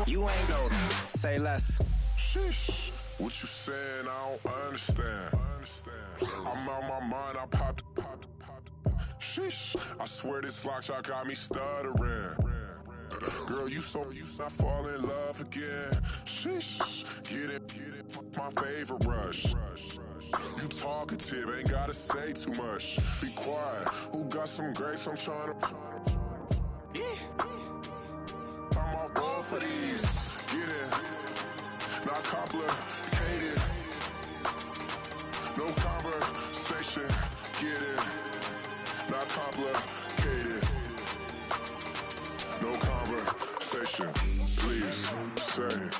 You ain't go. Say less. Sheesh. What you saying? I don't understand. I'm out my mind. I popped. Sheesh. I swear this lock shot got me stuttering. Girl, you not fall in love again. Sheesh. Get it. My favorite rush. You talkative, ain't gotta say too much. Be quiet. Who got some grapes? I'm trying to. I'm all board for these. Get it. Not complicated. No conversation. Get it. Not complicated. No conversation. Please say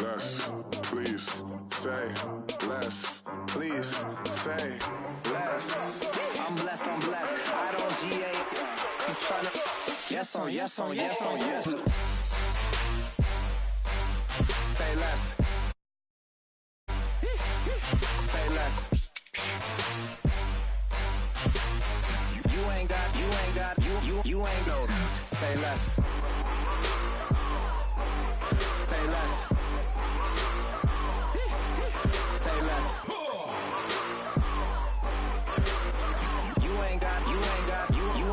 less. Please say less. Please say less. I'm blessed. I don't GA. You tryna. Yes on yes. Say less. Say less. You ain't got. You ain't go. Say less. Say less. Say less. You ain't got.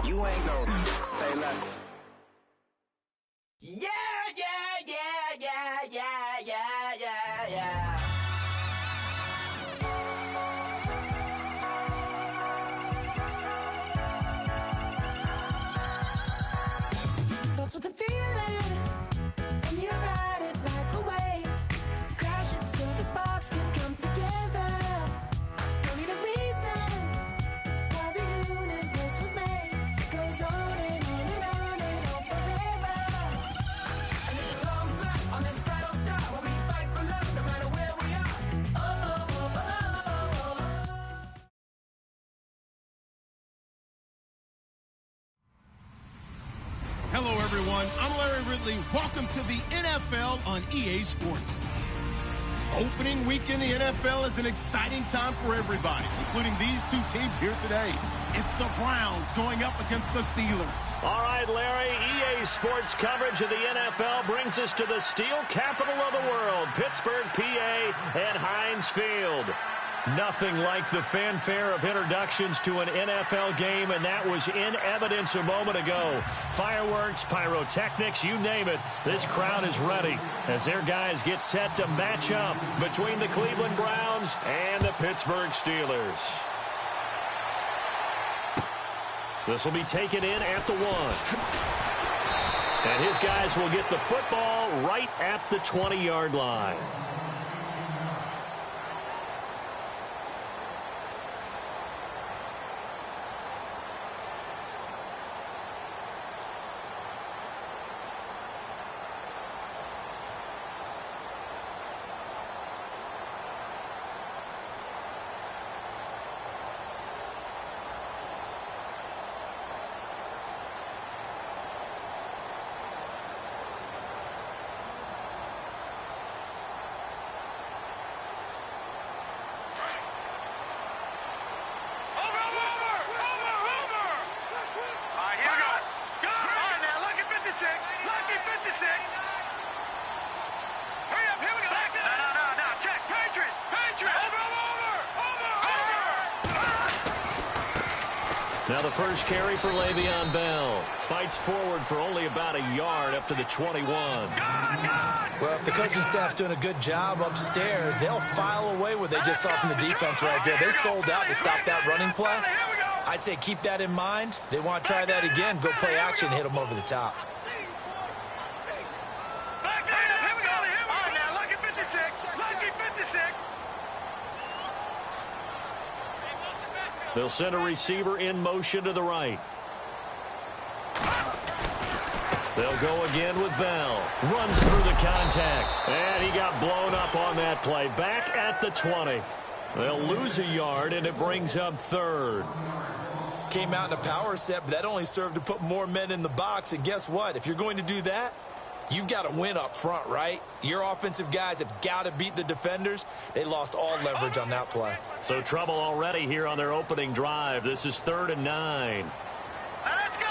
You ain't go. Say less. Yeah. Thoughts with a feeling, and you ride it like a wave. Crashing so the sparks can come together. Don't need a reason why the universe was made. It goes on and on and on and on forever. And it's a long flight on this battle star where we fight for love no matter where we are. Hello, everyone. I'm Larry Ridley. Welcome to the NFL on EA Sports. Opening week in the NFL is an exciting time for everybody, including these two teams here today. It's the Browns going up against the Steelers. All right, Larry, EA Sports coverage of the NFL brings us to the steel capital of the world, Pittsburgh, PA, and Heinz Field. Nothing like the fanfare of introductions to an NFL game, and that was in evidence a moment ago. Fireworks, pyrotechnics, you name it. This crowd is ready as their guys get set to match up between the Cleveland Browns and the Pittsburgh Steelers. This will be taken in at the 1. And his guys will get the football right at the 20-yard line. Now the first carry for Le'Veon Bell. Fights forward for only about a yard up to the 21. Well, if the coaching staff's doing a good job upstairs, they'll file away what they just saw from the defense right there. They sold out to stop that running play. I'd say keep that in mind. They want to try that again. Go play action, hit them over the top. They'll send a receiver in motion to the right. They'll go again with Bell. Runs through the contact. And he got blown up on that play. Back at the 20. They'll lose a yard, and it brings up third. Came out in a power set, but that only served to put more men in the box. And guess what? If you're going to do that, you've got to win up front, right? Your offensive guys have got to beat the defenders. They lost all leverage on that play. So trouble already here on their opening drive. This is 3rd and 9. Let's go!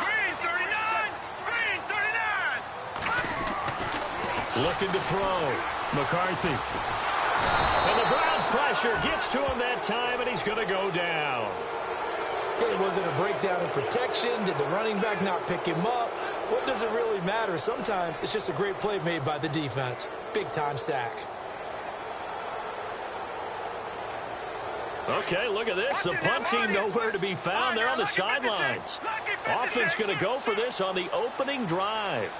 Green 39! Green 39! Looking to throw. McCarthy. And the Browns pressure gets to him that time, and he's going to go down. Okay, was it a breakdown in protection? Did the running back not pick him up? What does it really matter? Sometimes it's just a great play made by the defense. Big-time sack. Okay, look at this. The punt team nowhere to be found. They're on the sidelines. Offense going to go for this on the opening drive.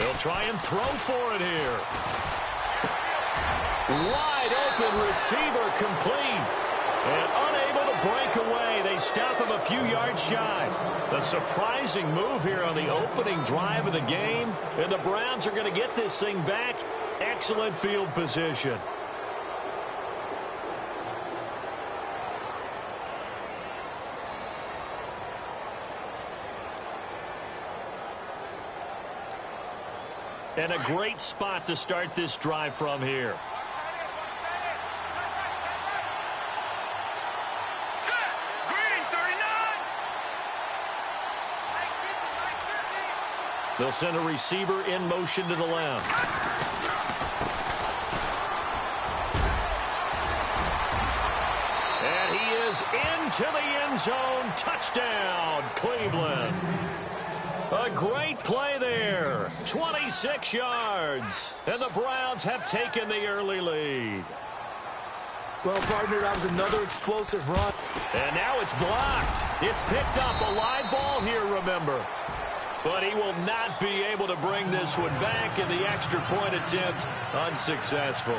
They'll try and throw for it here. Wide open receiver complete. And unable to break away. They stop him a few yards shy. A surprising move here on the opening drive of the game. And the Browns are going to get this thing back. Excellent field position. And a great spot to start this drive from here. They'll send a receiver in motion to the left. And he is into the end zone. Touchdown, Cleveland. A great play there. 26 yards. And the Browns have taken the early lead. Well, partner, that was another explosive run. And now it's blocked. It's picked up. A live ball here, remember. But he will not be able to bring this one back, and the extra point attempt unsuccessful.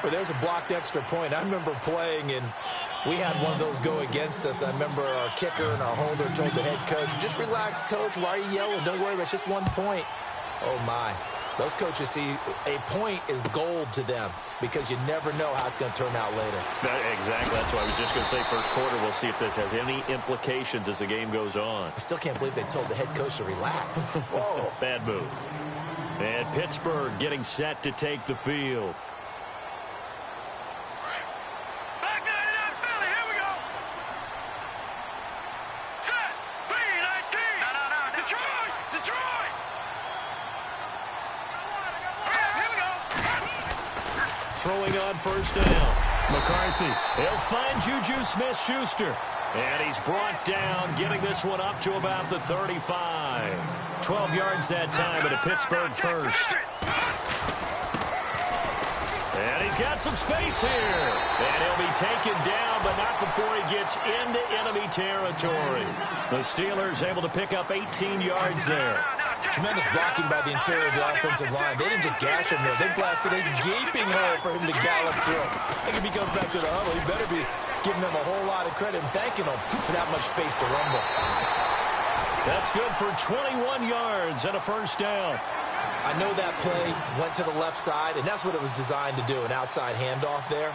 Well, there's a blocked extra point. I remember playing, and we had one of those go against us. I remember our kicker and our holder told the head coach, just relax, coach. Why are you yelling? Don't worry about it. It's just 1 point. Oh, my. Those coaches see a point is gold to them because you never know how it's going to turn out later. Exactly. That's what I was just going to say. First quarter, we'll see if this has any implications as the game goes on. I still can't believe they told the head coach to relax. Whoa. Bad move. And Pittsburgh getting set to take the field. Throwing on first down. McCarthy. He'll find Juju Smith-Schuster. And he's brought down, getting this one up to about the 35. 12 yards that time at a Pittsburgh first. And he's got some space here. And he'll be taken down, but not before he gets into enemy territory. The Steelers able to pick up 18 yards there. Tremendous blocking by the interior of the offensive line. They didn't just gash him there. They blasted a gaping hole for him to gallop through. I think if he goes back to the huddle, he better be giving them a whole lot of credit and thanking them for that much space to rumble. That's good for 21 yards and a first down. I know that play went to the left side, and that's what it was designed to do, an outside handoff there.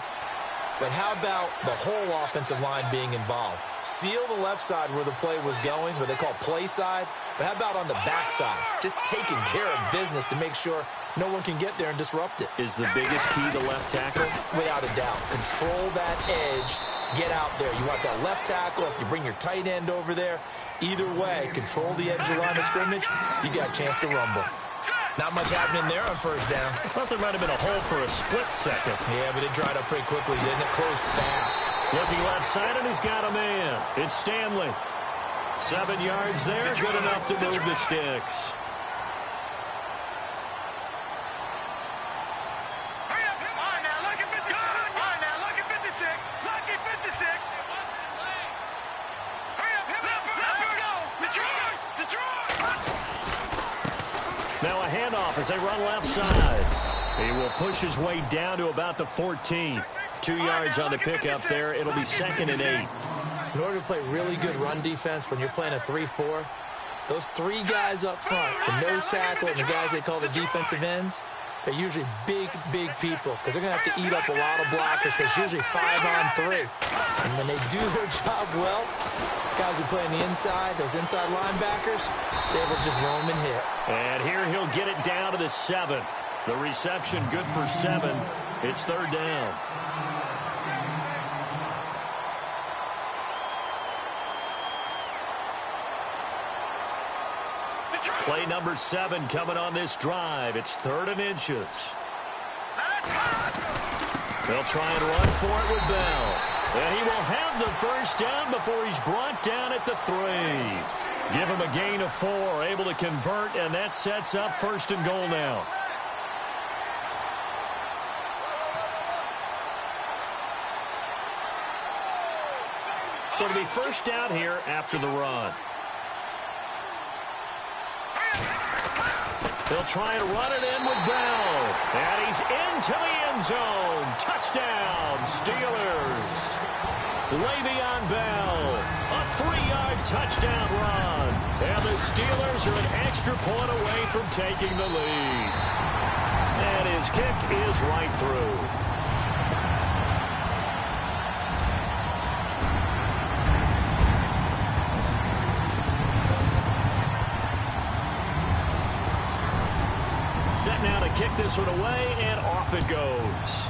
But how about the whole offensive line being involved? Seal the left side where the play was going, what they call play side. But how about on the back side? Just taking care of business to make sure no one can get there and disrupt it. Is the biggest key to left tackle? Without a doubt. Control that edge. Get out there. You want that left tackle. If you bring your tight end over there, either way, control the edge of the line of scrimmage, you got a chance to rumble. Not much happening there on first down. I thought there might have been a hole for a split second. Yeah, but it dried up pretty quickly, didn't it? Closed fast. Looking left side, and he's got a man. It's Stanley. 7 yards there, good enough to move the sticks. Now a handoff as they run left side. He will push his way down to about the 14. 2 yards on the pickup there. It'll be 2nd and 8. In order to play really good run defense when you're playing a 3-4, those 3 guys up front, the nose tackle and the guys they call the defensive ends, they're usually big, big people because they're going to have to eat up a lot of blockers because usually 5 on 3. And when they do their job well, guys who play on the inside, those inside linebackers, they will just roam and hit. And here he'll get it down to the 7. The reception good for 7. It's third down. Play number 7 coming on this drive. It's 3rd and inches. They'll try and run for it with Bell. And he will have the first down before he's brought down at the 3. Give him a gain of 4, able to convert, and that sets up 1st and goal now. So it'll be first down here after the run. They'll try and run it in with Bell. And he's into the end zone. Touchdown, Steelers. Le'Veon Bell. A 3-yard touchdown run. And the Steelers are an extra point away from taking the lead. And his kick is right through. Now to kick this one away, and off it goes.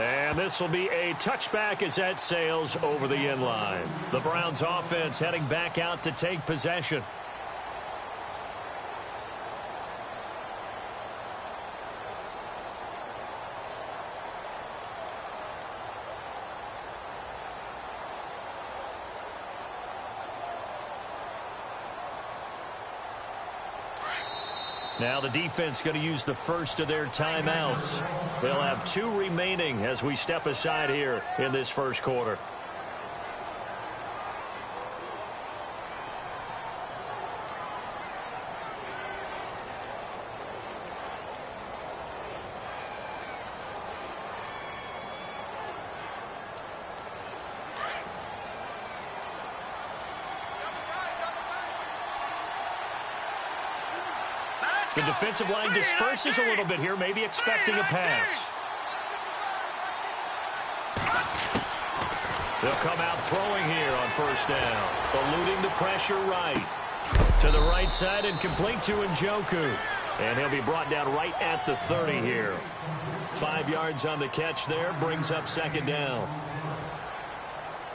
And this will be a touchback as that sails over the end line. The Browns offense heading back out to take possession. Now the defense going to use the first of their timeouts. They'll have 2 remaining as we step aside here in this first quarter. The defensive line disperses a little bit here, maybe expecting a pass. They'll come out throwing here on first down, eluding the pressure right. To the right side and complete to Njoku. And he'll be brought down right at the 30 here. 5 yards on the catch there, brings up second down.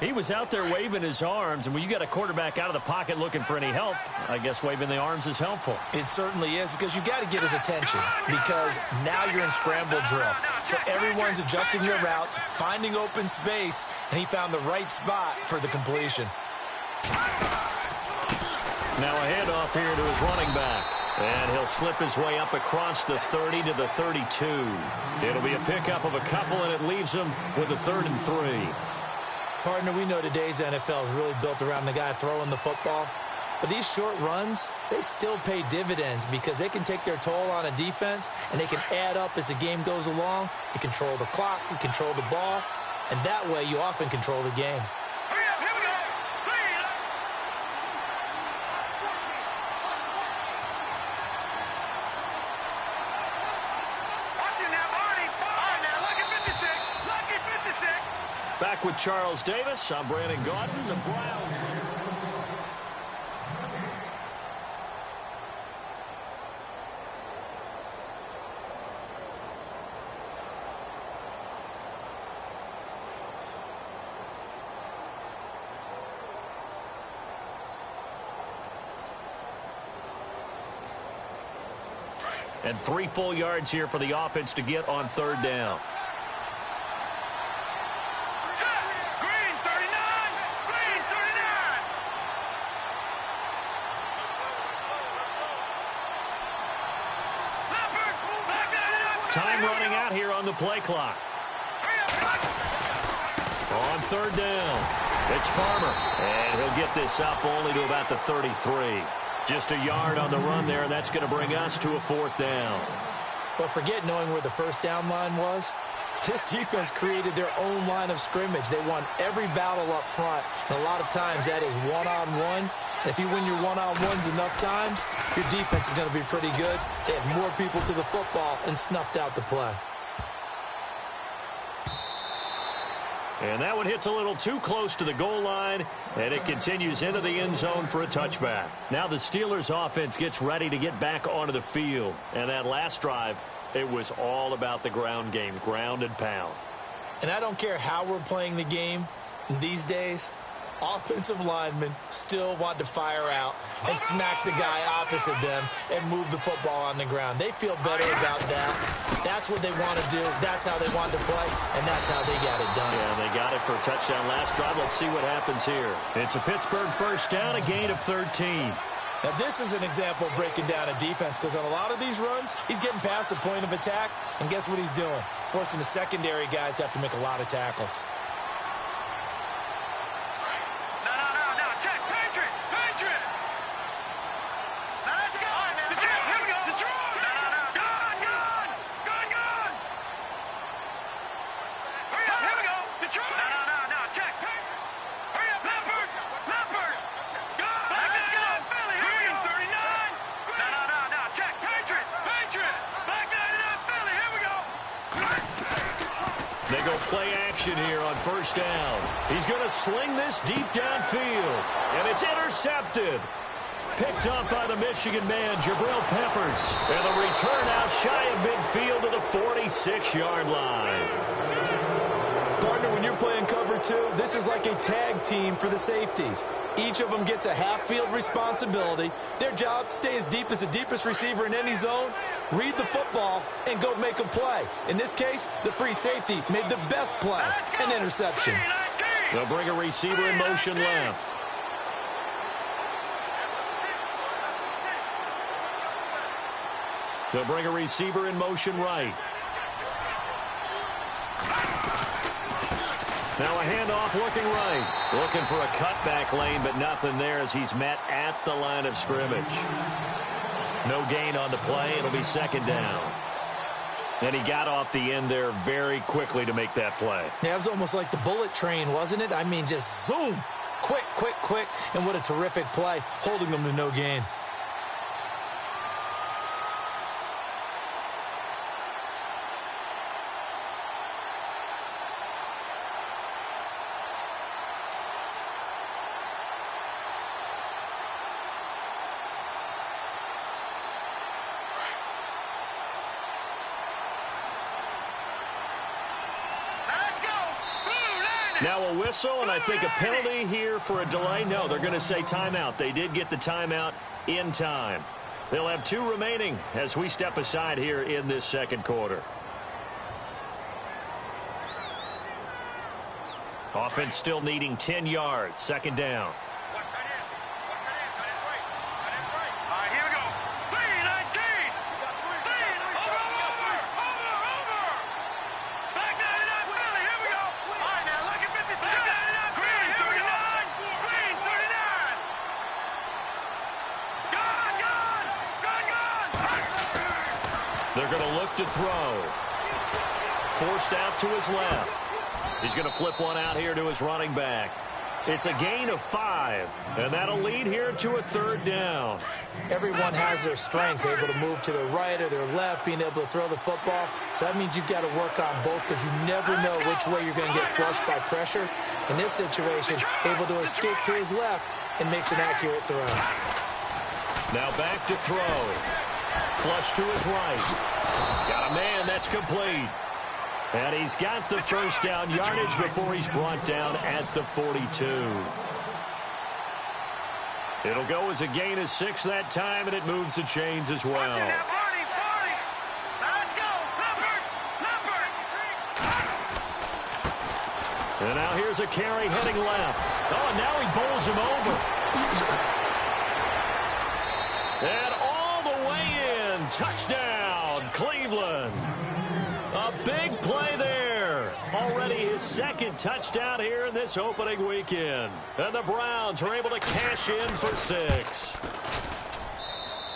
He was out there waving his arms, and when you got a quarterback out of the pocket looking for any help, I guess waving the arms is helpful. It certainly is, because you got to get his attention, because now you're in scramble drill. So everyone's adjusting their routes, finding open space, and he found the right spot for the completion. Now a handoff here to his running back. And he'll slip his way up across the 30 to the 32. It'll be a pickup of a couple, and it leaves him with a 3rd and 3. Partner, we know today's NFL is really built around the guy throwing the football. But these short runs, they still pay dividends because they can take their toll on a defense, and they can add up as the game goes along. You control the clock, you control the ball, and that way you often control the game. Back with Charles Davis. I'm Brandon Gaudin. The Browns. And 3 full yards here for the offense to get on third down. Time running out here on the play clock. On third down, it's Farmer. And he'll get this up only to about the 33. Just a yard on the run there, and that's going to bring us to a 4th down. But forget knowing where the first down line was. This defense created their own line of scrimmage. They won every battle up front, and a lot of times that is one-on-one. If you win your one-on-ones enough times, your defense is going to be pretty good. They had more people to the football and snuffed out the play. And that one hits a little too close to the goal line, and it continues into the end zone for a touchback. Now the Steelers offense gets ready to get back onto the field. And that last drive, it was all about the ground game, ground and pound. And I don't care how we're playing the game these days, offensive linemen still want to fire out and smack the guy opposite them and move the football on the ground. They feel better about that. That's what they want to do. That's how they want to play, and that's how they got it done. Yeah, they got it for a touchdown last drive. Let's see what happens here. It's a Pittsburgh first down, a gain of 13. Now, this is an example of breaking down a defense, because on a lot of these runs, he's getting past the point of attack, and guess what he's doing? Forcing the secondary guys to have to make a lot of tackles. They go play action here on first down. He's going to sling this deep downfield, and it's intercepted. Picked up by the Michigan man, Jabril Peppers. And the return out shy of midfield to the 46-yard line. Partner, when you're playing cover two, this is like a tag team for the safeties. Each of them gets a half-field responsibility. Their job, stay as deep as the deepest receiver in any zone, read the football, and go make a play. In this case, the free safety made the best play, an interception. They'll bring a receiver in motion left. They'll bring a receiver in motion right. Now a handoff looking right. Looking for a cutback lane, but nothing there as he's met at the line of scrimmage. No gain on the play. It'll be second down. And he got off the end there very quickly to make that play. Yeah, it was almost like the bullet train, wasn't it? I mean, just zoom. Quick, quick, quick. And what a terrific play, holding them to no gain. Now a whistle, and I think a penalty here for a delay. No, they're going to say timeout. They did get the timeout in time. They'll have 2 remaining as we step aside here in this second quarter. Offense still needing 10 yards. Second down. They're going to look to throw. Forced out to his left. He's going to flip one out here to his running back. It's a gain of 5, and that'll lead here to a third down. Everyone has their strengths, able to move to their right or their left, being able to throw the football. So that means you've got to work on both, because you never know which way you're going to get flushed by pressure. In this situation, able to escape to his left and makes an accurate throw. Now back to throw. Flush to his right. Got a man, that's complete. And he's got the first down yardage before he's brought down at the 42. It'll go as a gain of 6 that time, and it moves the chains as well. And now here's a carry heading left. Oh, and now he bowls him over. And all the way in. Touchdown, Cleveland. A big play there. Already his second touchdown here in this opening weekend. And the Browns are able to cash in for 6.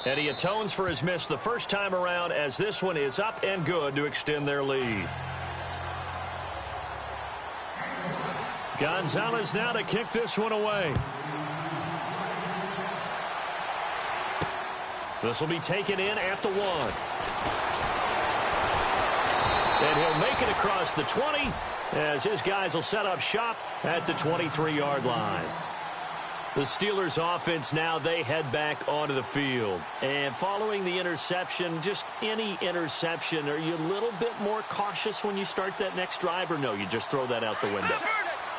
And he atones for his miss the first time around, as this one is up and good to extend their lead. Gonzalez now to kick this one away. This will be taken in at the 1. And he'll make it across the 20 as his guys will set up shop at the 23-yard line. The Steelers offense now, they head back onto the field. And following the interception, just any interception, are you a little bit more cautious when you start that next drive, or no, you just throw that out the window?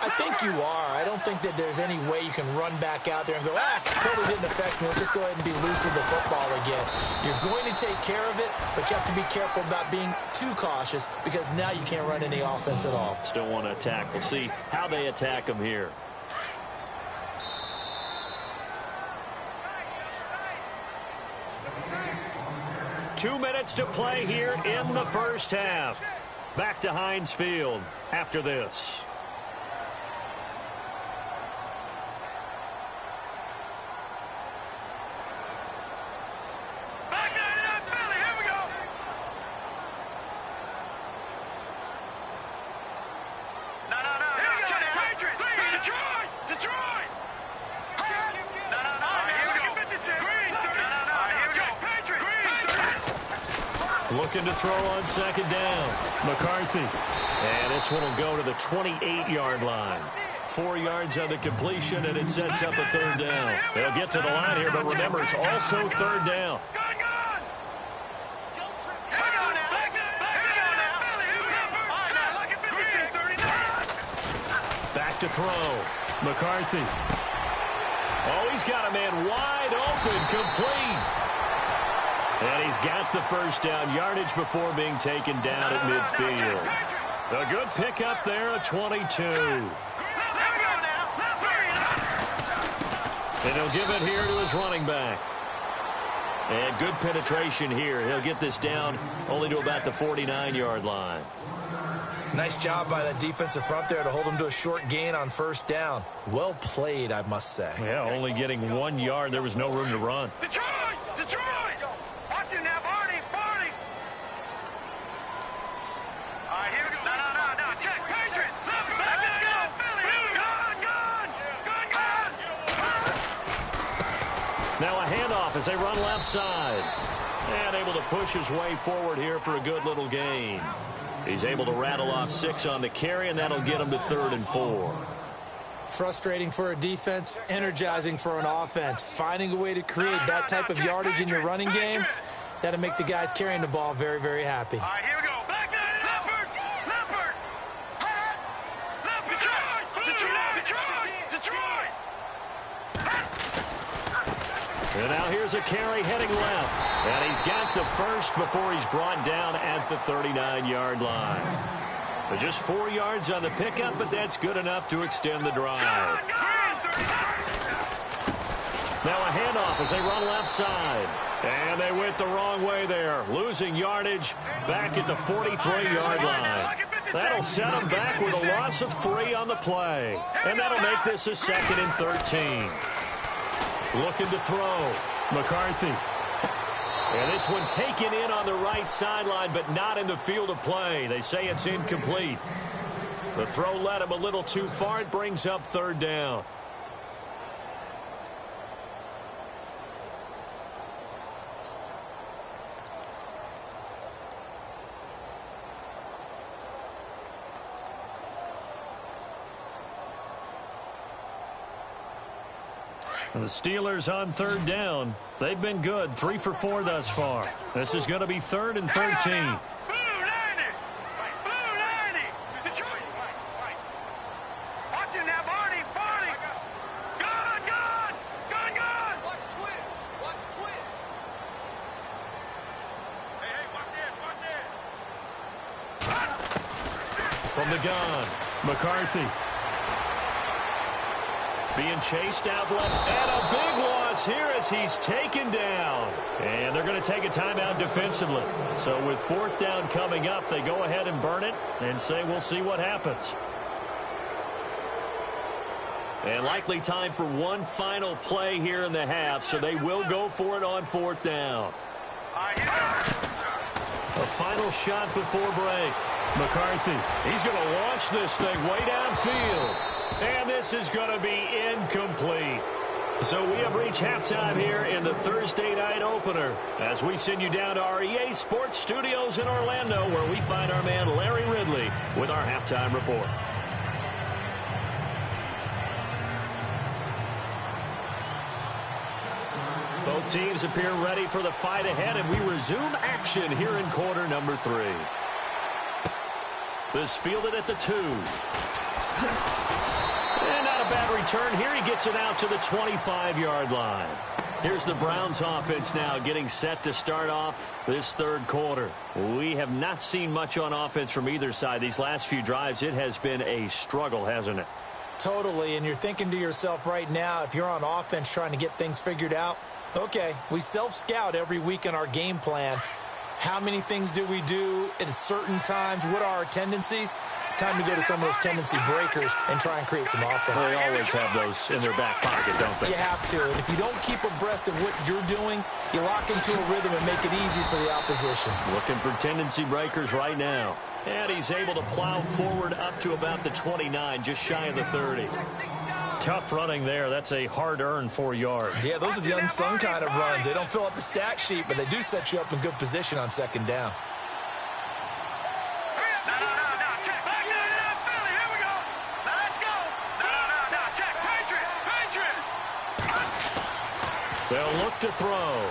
I think you are. I don't think that there's any way you can run back out there and go, totally didn't affect me. Let's just go ahead and be loose with the football again. You're going to take care of it, but you have to be careful about being too cautious because now you can't run any offense at all. Still want to attack. We'll see how they attack them here. Two minutes to play here in the first half. Back to Heinz Field after this. Looking to throw on second down. McCarthy. And this one will go to the 28-yard line. 4 yards on the completion, and it sets up a third down. They'll get to the line here, but remember, it's also third down. Back to throw. McCarthy. Oh, he's got a man wide open, complete. And he's got the first down, yardage before being taken down at midfield. A good pickup there, a 22. And he'll give it here to his running back. And good penetration here. He'll get this down only to about the 49-yard line. Nice job by the defensive front there to hold him to a short gain on first down. Well played, I must say. Yeah, only getting 1 yard. There was no room to run. Detroit! Watch him now, Barney! All right, here we go. No. Check, Patriot! Let's go! Gone! Now a handoff as they run left side. And able to push his way forward here for a good little gain. He's able to rattle off 6 on the carry, and that'll get him to 3rd and 4. Frustrating for a defense, energizing for an offense. Finding a way to create that type of yardage in your running game, that'll make the guys carrying the ball very, very happy. All right, here we go. Back there, Leopard! Detroit! And now here's a carry heading left. And he's got the first before he's brought down at the 39-yard line. But just 4 yards on the pickup, but that's good enough to extend the drive. Now a handoff as they run left side. And they went the wrong way there. Losing yardage back at the 43-yard line. That'll set them back with a loss of 3 on the play. And that'll make this a 2nd and 13. Looking to throw. McCarthy. And this one taken in on the right sideline, but not in the field of play. They say it's incomplete. The throw led him a little too far. It brings up 3rd down. And the Steelers on 3rd down. They've been good, 3 for 4 thus far. This is going to be 3rd and 13. Detroit! Watch him now, Barney! Gone! Watch twins! Hey, watch this! From the gun, McCarthy. Being chased out left, and a big loss here as he's taken down. And they're going to take a timeout defensively. So with 4th down coming up, they go ahead and burn it and say we'll see what happens. And likely time for one final play here in the half, so they will go for it on 4th down. A final shot before break. McCarthy, he's going to launch this thing way downfield. And this is going to be incomplete. So we have reached halftime here in the Thursday night opener as we send you down to our EA Sports Studios in Orlando, where we find our man Larry Ridley with our halftime report. Both teams appear ready for the fight ahead, and we resume action here in quarter number 3. This fielded at the 2. And not a bad return here. He gets it out to the 25-yard line. Here's the Browns offense now getting set to start off this third quarter. We have not seen much on offense from either side. These last few drives, it has been a struggle, hasn't it? Totally, and you're thinking to yourself right now, if you're on offense trying to get things figured out, okay, we self-scout every week in our game plan. How many things do we do at certain times? What are our tendencies? Time to go to some of those tendency breakers and try and create some offense. They always have those in their back pocket, don't they? You have to, and if you don't keep abreast of what you're doing, you lock into a rhythm and make it easy for the opposition. Looking for tendency breakers right now. And he's able to plow forward up to about the 29, just shy of the 30. Tough running there. That's a hard-earned 4 yards. Yeah, those are the unsung kind of runs. They don't fill up the stat sheet, but they do set you up in good position on second down. They'll look to throw.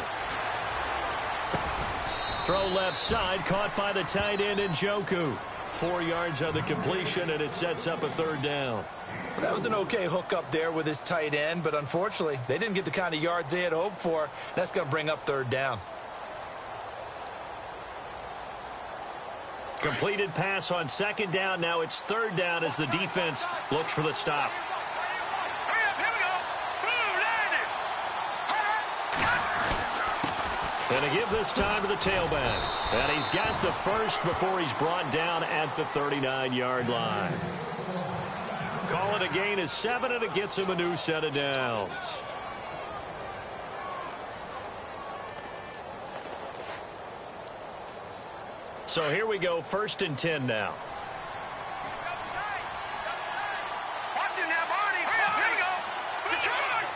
Throw left side, caught by the tight end Njoku. 4 yards on the completion, and it sets up a third down. Well, that was an okay hook up there with his tight end, but unfortunately, they didn't get the kind of yards they had hoped for. That's going to bring up third down. Completed pass on second down. Now it's third down as the defense looks for the stop. And a give this time to the tailback. And he's got the first before he's brought down at the 39-yard line. Call it a gain of 7, and it gets him a new set of downs. So here we go, 1st and 10 now. Watch it now, Barney. Here we go. Detroit!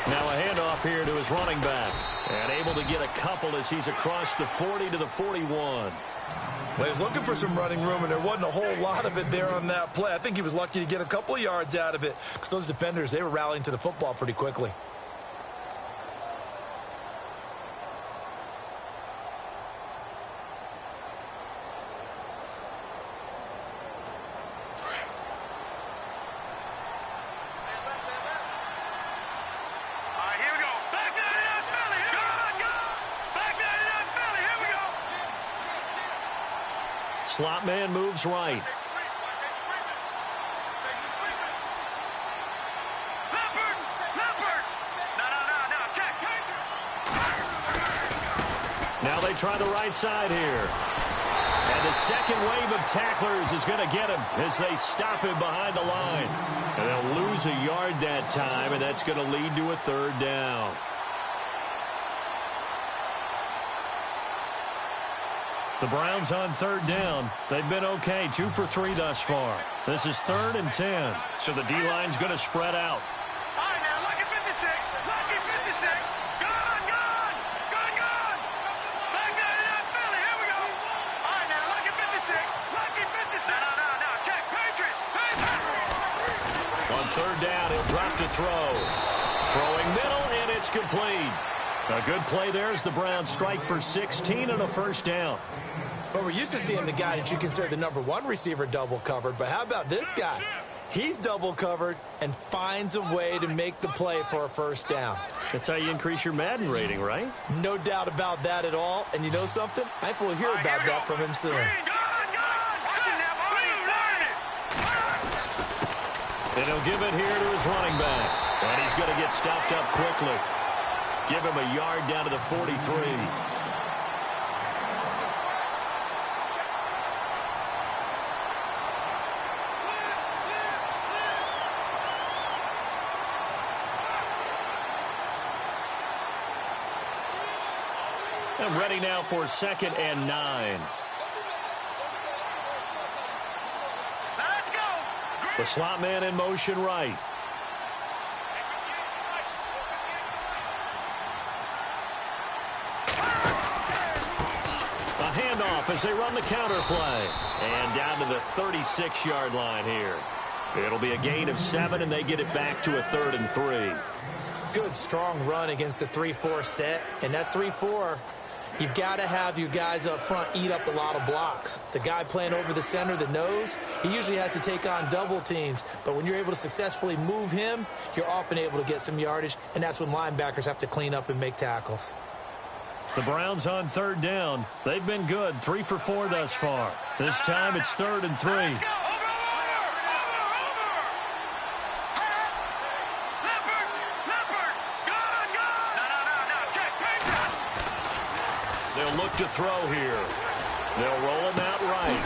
Now a handoff here to his running back. And able to get a couple as he's across the 40 to the 41. Well, he was looking for some running room, and there wasn't a whole lot of it there on that play. I think he was lucky to get a couple of yards out of it because those defenders, they were rallying to the football pretty quickly. Slot man moves right. Now they try the right side here. And the second wave of tacklers is going to get him as they stop him behind the line. And they'll lose a yard that time, and that's going to lead to a third down. The Browns on third down. They've been okay, 2 for 3 thus far. This is 3rd and 10. So the D-line's going to spread out. All right, now, lucky 56. Lucky 56. Gone. Back there in that Philly. Here we go. All right, now, lucky 56. Lucky 56. No. Check. Patriot. On third down, he'll drop to throw. Throwing middle, and it's complete. A good play there as the Browns strike for 16 and a first down. But we're used to seeing the guy that you consider the number 1 receiver double covered. But how about this guy? He's double covered and finds a way to make the play for a first down. That's how you increase your Madden rating, right? No doubt about that at all. And you know something? I think we'll hear about that from him soon. And he'll give it here to his running back. And he's going to get stopped up quickly. Give him a yard down to the 43. And ready now for 2nd and 9. The slot man in motion right. A handoff as they run the counter play. And down to the 36-yard line here. It'll be a gain of 7, and they get it back to a 3rd and 3. Good, strong run against the 3-4 set. And that 3-4, you've got to have your guys up front eat up a lot of blocks. The guy playing over the center, the nose, he usually has to take on double teams. But when you're able to successfully move him, you're often able to get some yardage, and that's when linebackers have to clean up and make tackles. The Browns on 3rd down. They've been good, 3 for 4 thus far. This time it's 3rd and 3. They'll look to throw here. They'll roll him out right.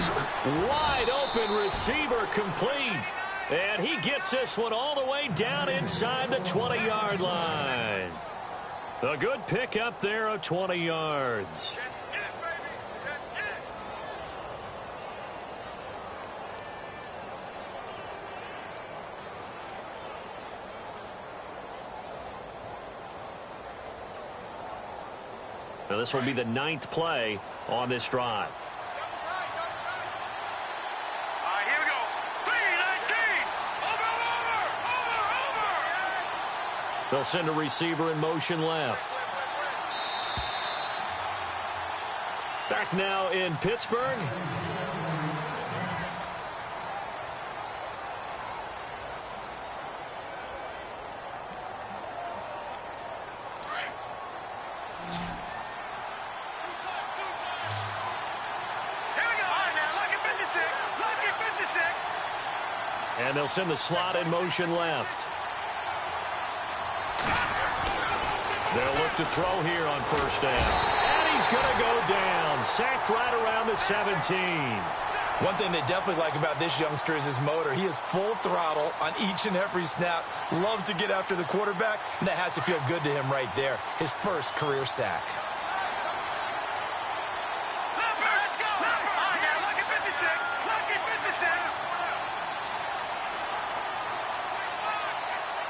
Wide open receiver complete. And he gets this one all the way down inside the 20-yard line. A good pickup there of 20 yards. Now this will be the 9th play on this drive. All right, here we go. 3-19. Over. They'll send a receiver in motion left. Back now in Pittsburgh. And they'll send the slot in motion left. They'll look to throw here on 1st down. And he's going to go down. Sacked right around the 17. One thing they definitely like about this youngster is his motor. He is full throttle on each and every snap. Loves to get after the quarterback, and that has to feel good to him right there. His first career sack.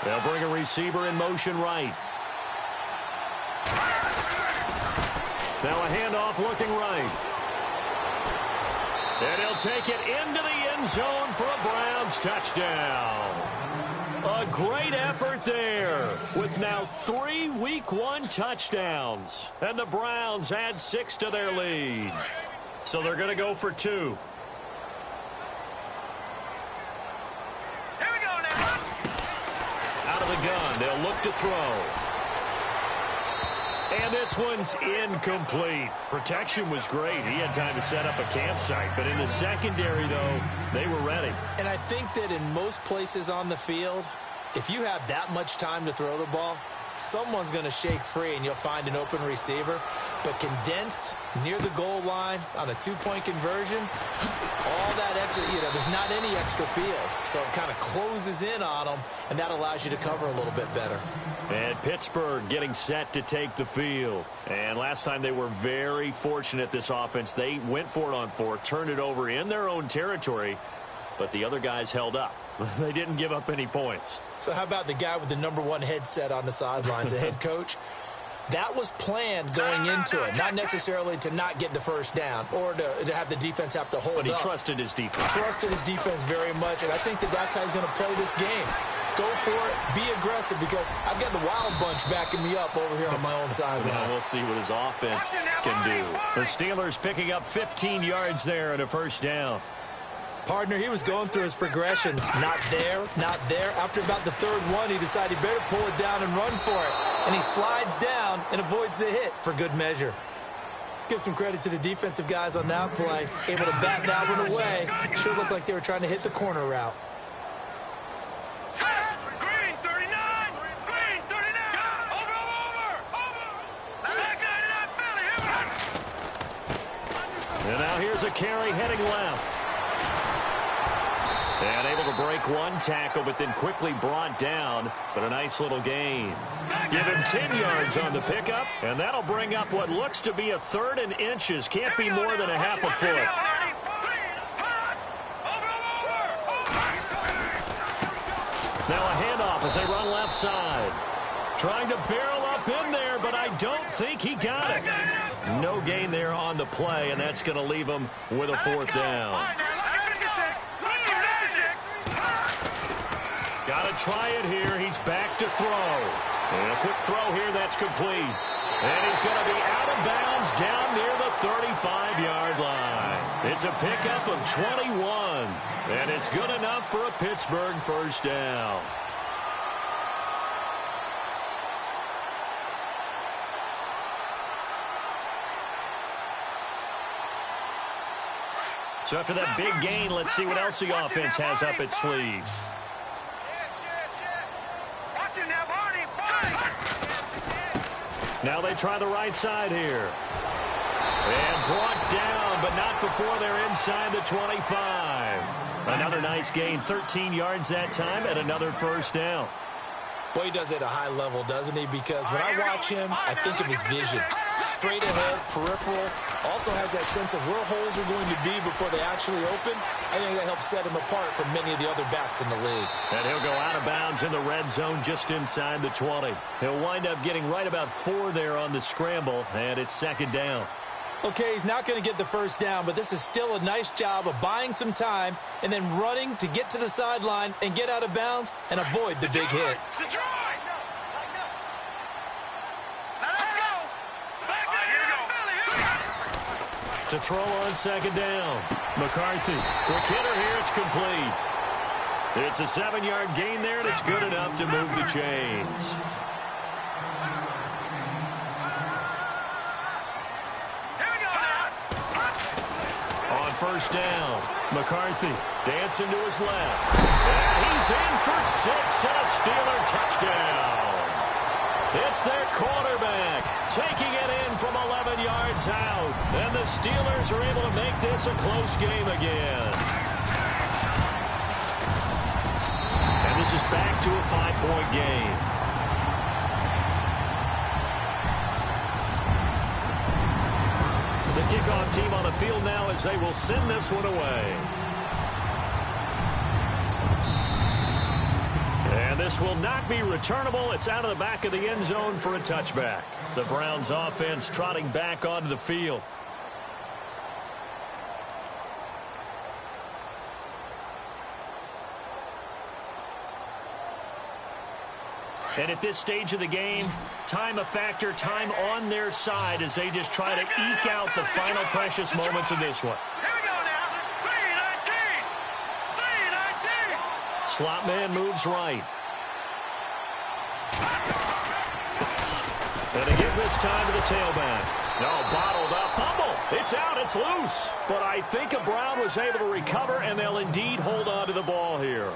They'll bring a receiver in motion right. Now a handoff looking right. And he'll take it into the end zone for a Browns touchdown. A great effort there with now 3 Week 1 touchdowns. And the Browns add 6 to their lead. So they're going to go for 2. The gun. They'll look to throw. And this one's incomplete. Protection was great. He had time to set up a campsite. But in the secondary, though, they were ready. And I think that in most places on the field, if you have that much time to throw the ball, someone's going to shake free and you'll find an open receiver. But condensed near the goal line on a 2-point conversion, all that extra, there's not any extra field. So it kind of closes in on them, and that allows you to cover a little bit better. And Pittsburgh getting set to take the field. And last time they were very fortunate, this offense. They went for it on 4, turned it over in their own territory, but the other guys held up. They didn't give up any points. So how about the guy with the #1 headset on the sidelines, the head coach? That was planned going into it, not necessarily to not get the 1st down or to have the defense have to hold up. But he trusted his defense. Trusted his defense very much, and I think that's how he's going to play this game. Go for it, be aggressive, because I've got the wild bunch backing me up over here on my own sideline. Well, we'll see what his offense can do. The Steelers picking up 15 yards there and a 1st down. Partner, he was going through his progressions. Not there, not there. After about the 3rd one, he decided he better pull it down and run for it. And he slides down and avoids the hit for good measure. Let's give some credit to the defensive guys on that play. Able to bat that one away. Sure looked like they were trying to hit the corner route. Green 39. Green 39. Over. That guy did not fail. And now here's a carry heading left. And able to break one tackle, but then quickly brought down. But a nice little gain. Give him 10 yards on the pickup, and that'll bring up what looks to be a 3rd and inches. Can't be more than a half a foot. off as they run left side. Trying to barrel up in there, but I don't think he got it. No gain there on the play, and that's going to leave him with a fourth down. Got to try it here. He's back to throw. And a quick throw here, that's complete. And he's going to be out of bounds down near the 35-yard line. It's a pickup of 21, and it's good enough for a Pittsburgh first down. So after that big gain, let's see what else the offense has up its sleeve. Now they try the right side here. And brought down, but not before they're inside the 25. Another nice gain, 13 yards that time, and another first down. Boy, he does it at a high level, doesn't he? Because when I watch him, I think of his vision. Straight ahead, peripheral. Also has that sense of where holes are going to be before they actually open. I think that helps set him apart from many of the other backs in the league. And he'll go out of bounds in the red zone just inside the 20. He'll wind up getting right about 4 there on the scramble, and it's second down. Okay, he's not going to get the first down, but this is still a nice job of buying some time and then running to get to the sideline and get out of bounds and avoid the big hit. To throw on second down. McCarthy. Quick hitter here. It's complete. It's a 7-yard gain there, and it's good enough to move the chains. On first down, McCarthy dancing to his left. And he's in for 6 and a Steeler touchdown. It's their quarterback taking it in from 11 yards out. And the Steelers are able to make this a close game again. And this is back to a 5-point game. The kickoff team on the field now as they will send this one away. And this will not be returnable. It's out of the back of the end zone for a touchback. The Browns offense trotting back onto the field. And at this stage of the game, time a factor, time on their side as they just try to eke out the final precious moments of this one. Here we go now. 3-19. Slot man moves right. And again this time to the tailback. No, bottled up. Fumble. It's out. It's loose. But I think a Brown was able to recover, and they'll indeed hold on to the ball here.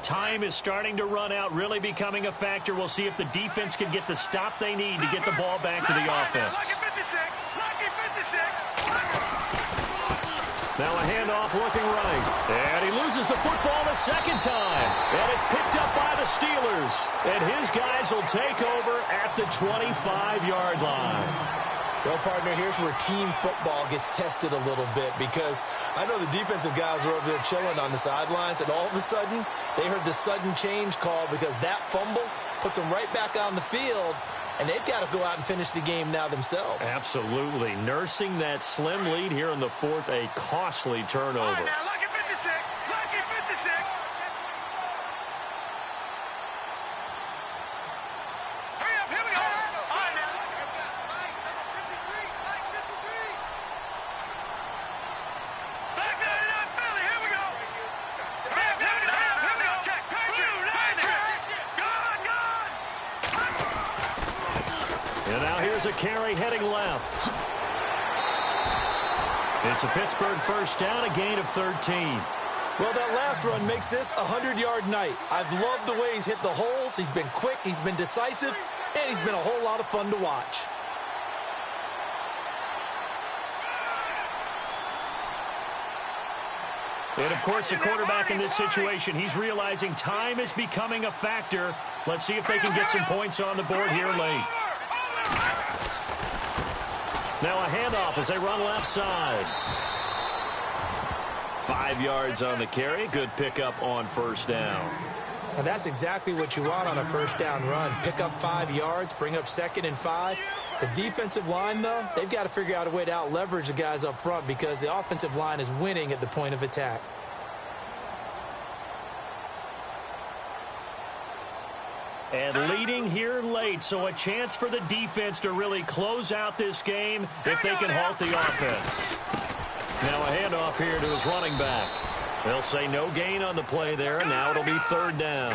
Time is starting to run out, really becoming a factor. We'll see if the defense can get the stop they need to get the ball back to the offense. Lucky 56. Now a handoff looking right. And he loses the football the second time. And it's picked up by the Steelers. And his guys will take over at the 25-yard line. Well, partner, here's where team football gets tested a little bit because I know the defensive guys were over there chilling on the sidelines, and all of a sudden, they heard the sudden change call because that fumble puts them right back on the field, and they've got to go out and finish the game now themselves. Absolutely. Nursing that slim lead here in the fourth, a costly turnover. All right, now, lucky 56. Lucky 56. Hurry up, here we go. All right, now. Back 99, Philly, here we go. Back 99, here we go. Check, Patriot. Gone. And now here's a carry heading left. It's a Pittsburgh first down, a gain of 13. Well, that last run makes this a 100-yard night. I've loved the way he's hit the holes. He's been quick, he's been decisive, and he's been a whole lot of fun to watch. And, of course, the quarterback in this situation, he's realizing time is becoming a factor. Let's see if they can get some points on the board here late. Now a handoff as they run left side. 5 yards on the carry. Good pickup on first down. Now that's exactly what you want on a first down run. Pick up 5 yards, bring up 2nd and 5. The defensive line, though, they've got to figure out a way to out-leverage the guys up front because the offensive line is winning at the point of attack. And leading here late, so a chance for the defense to really close out this game if they can halt the offense. Now a handoff here to his running back. They'll say no gain on the play there, and now it'll be 3rd down.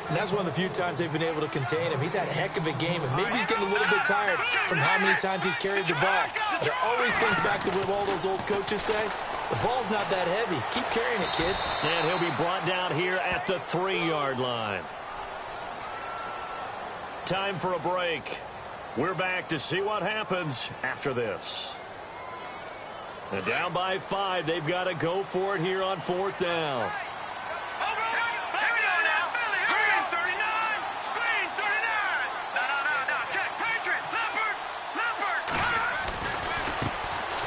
And that's one of the few times they've been able to contain him. He's had a heck of a game, and maybe he's getting a little bit tired from how many times he's carried the ball. But I always think back to what all those old coaches say. The ball's not that heavy. Keep carrying it, kid. And he'll be brought down here at the 3-yard line. Time for a break. We're back to see what happens after this. And down by 5, they've got to go for it here on 4th down.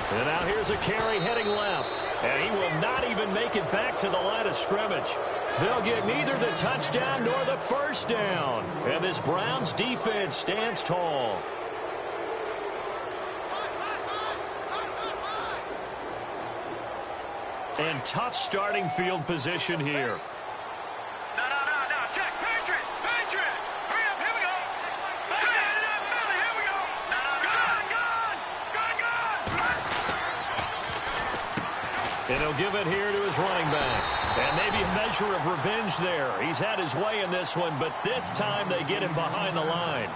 And now here's a carry heading left. And he will not even make it back to the line of scrimmage. They'll get neither the touchdown nor the first down. And this Browns defense stands tall. And tough starting field position here. Check. Patriot. Hurry up. Here we go. Philly. Here we go. Gone. And he'll give it here to his running back. And maybe a measure of revenge there. He's had his way in this one, but this time they get him behind the line.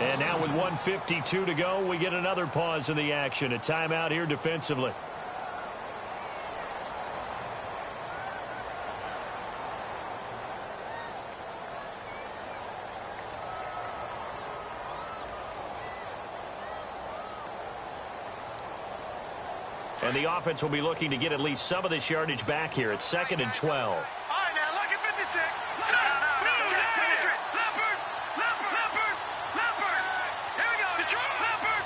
And now with 1:52 to go, we get another pause in the action. A timeout here defensively. And the offense will be looking to get at least some of this yardage back here. It's 2nd and 12. All right, now, lucky 56. No, Jack Patriot. Leopard. Here we go. Detroit. Leopard.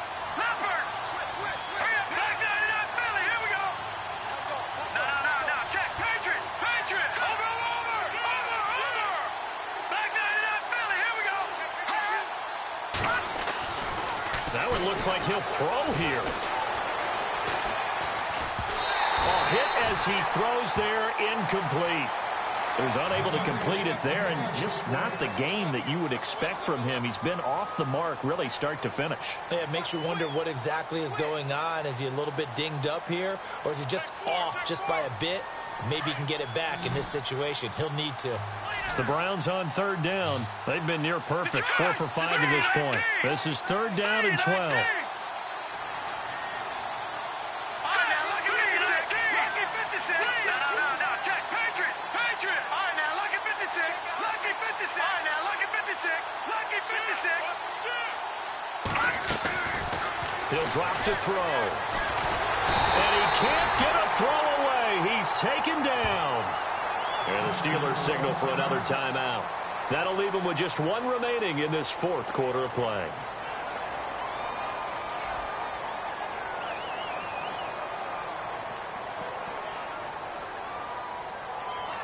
Hurry up. Back 99 Philly. Here we go. No. Jack Patriot. Over. Back 99 Philly. Here we go. That one looks like he'll throw here. Hit as he throws there, incomplete. So he's unable to complete it there, and just not the game that you would expect from him. He's been off the mark, really, start to finish. Yeah, it makes you wonder what exactly is going on. Is he a little bit dinged up here, or is he just off just by a bit? Maybe he can get it back in this situation. He'll need to. The Browns on 3rd down. They've been near perfect, 4 for 5 to this point. This is 3rd down and 12. He'll drop to throw. And he can't get a throw away. He's taken down. And the Steelers signal for another timeout. That'll leave him with just 1 remaining in this 4th quarter of play.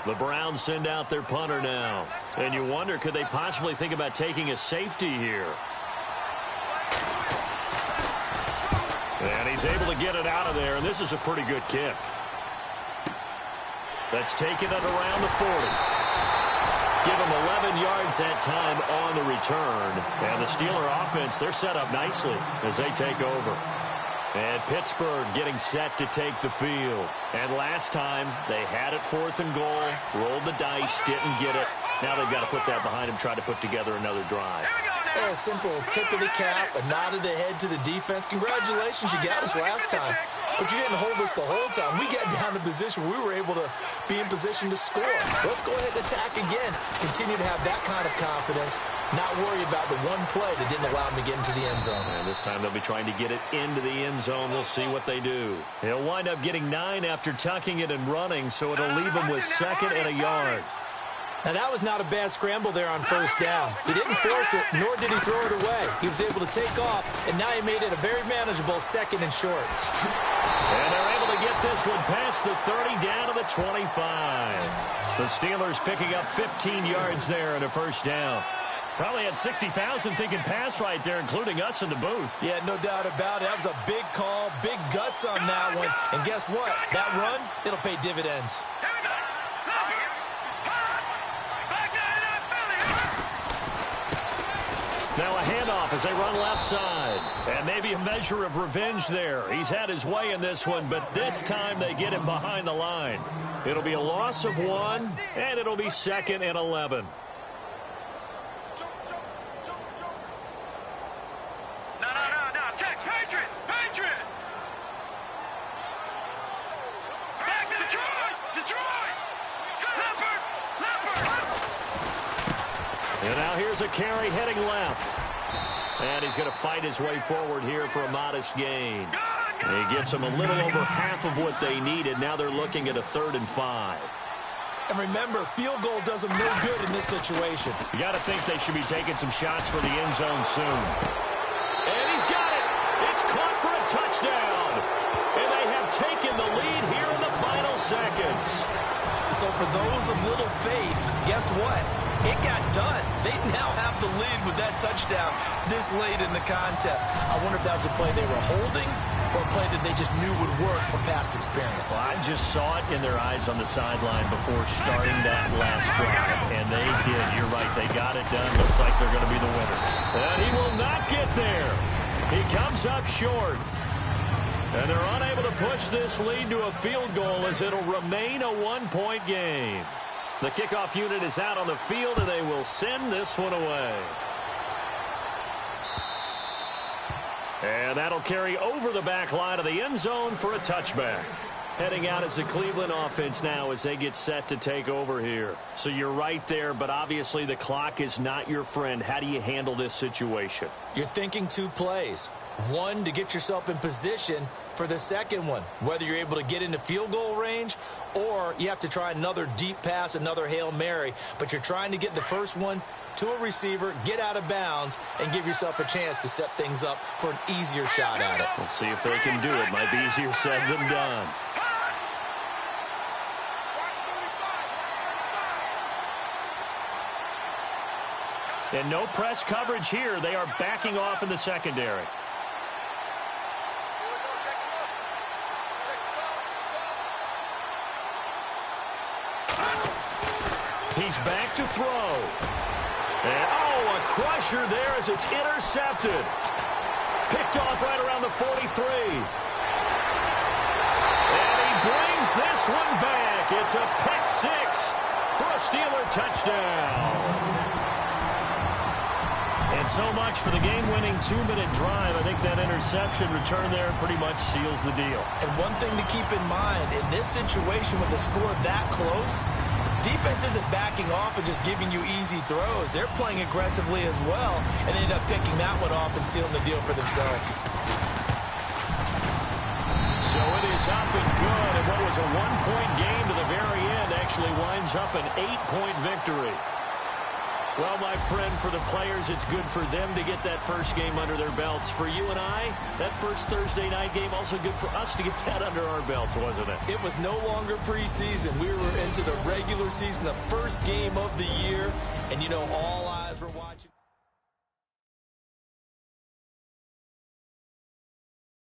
The Browns send out their punter now. And you wonder, could they possibly think about taking a safety here? And he's able to get it out of there, and this is a pretty good kick. That's taken it around the 40. Give him 11 yards that time on the return. And the Steeler offense, they're set up nicely as they take over. And Pittsburgh getting set to take the field. And last time, they had it 4th and goal, rolled the dice, didn't get it. Now they've got to put that behind them, try to put together another drive. A simple tip of the cap, a nod of the head to the defense. Congratulations, you got us last time, but you didn't hold us the whole time. We got down to position where we were able to be in position to score. Let's go ahead and attack again. Continue to have that kind of confidence, not worry about the one play that didn't allow them to get into the end zone. And this time they'll be trying to get it into the end zone. We'll see what they do. He'll wind up getting 9 after tucking it and running, so it'll leave him with 2nd and a yard. Now, that was not a bad scramble there on first down. He didn't force it, nor did he throw it away. He was able to take off, and now he made it a very manageable 2nd and short. And they're able to get this one past the 30 down to the 25. The Steelers picking up 15 yards there in a first down. Probably had 60,000 thinking pass right there, including us in the booth. Yeah, no doubt about it. That was a big call, big guts on that one. And guess what? That run, it'll pay dividends. Now a handoff as they run left side. And maybe a measure of revenge there. He's had his way in this one, but this time they get him behind the line. It'll be a loss of 1, and it'll be 2nd and 11. No. Check. Patriot. Back to Detroit. Leopard. And now here's a carry heading left. And he's going to fight his way forward here for a modest gain. And he gets them a little over half of what they needed. Now they're looking at a 3rd and 5. And remember, field goal does them no good in this situation. You got to think they should be taking some shots for the end zone soon. And he's got it. It's caught for a touchdown. And they have taken the lead here in the final seconds. So for those of little faith, guess what? It got done. They now have the lead with that touchdown this late in the contest. I wonder if that was a play they were holding or a play that they just knew would work from past experience. Well, I just saw it in their eyes on the sideline before starting that last drive, and they did. You're right. They got it done. Looks like they're going to be the winners. And he will not get there. He comes up short. And they're unable to push this lead to a field goal as it'll remain a 1-point game. The kickoff unit is out on the field, and they will send this one away. And that'll carry over the back line of the end zone for a touchback. Heading out is the Cleveland offense now as they get set to take over here. So you're right there, but obviously the clock is not your friend. How do you handle this situation? You're thinking 2 plays. One, to get yourself in position for the second one, whether you're able to get into field goal range or you have to try another deep pass, another Hail Mary. But you're trying to get the first one to a receiver, get out of bounds, and give yourself a chance to set things up for an easier shot at it. We'll see if they can do it. Might be easier said than done. And no press coverage here. They are backing off in the secondary. He's back to throw. And, a crusher there as it's intercepted. Picked off right around the 43. And he brings this one back. It's a pick 6 for a Steeler touchdown. And so much for the game-winning 2-minute drive. I think that interception return there pretty much seals the deal. And one thing to keep in mind, in this situation with the score that close, defense isn't backing off and just giving you easy throws. They're playing aggressively as well and end up picking that one off and sealing the deal for themselves. So it is up and good. And what was a 1-point game to the very end actually winds up an 8-point victory. Well, my friend, for the players, it's good for them to get that first game under their belts. For you and I, that first Thursday night game, also good for us to get that under our belts, wasn't it? It was no longer preseason. We were into the regular season, the first game of the year. And, all eyes were watching.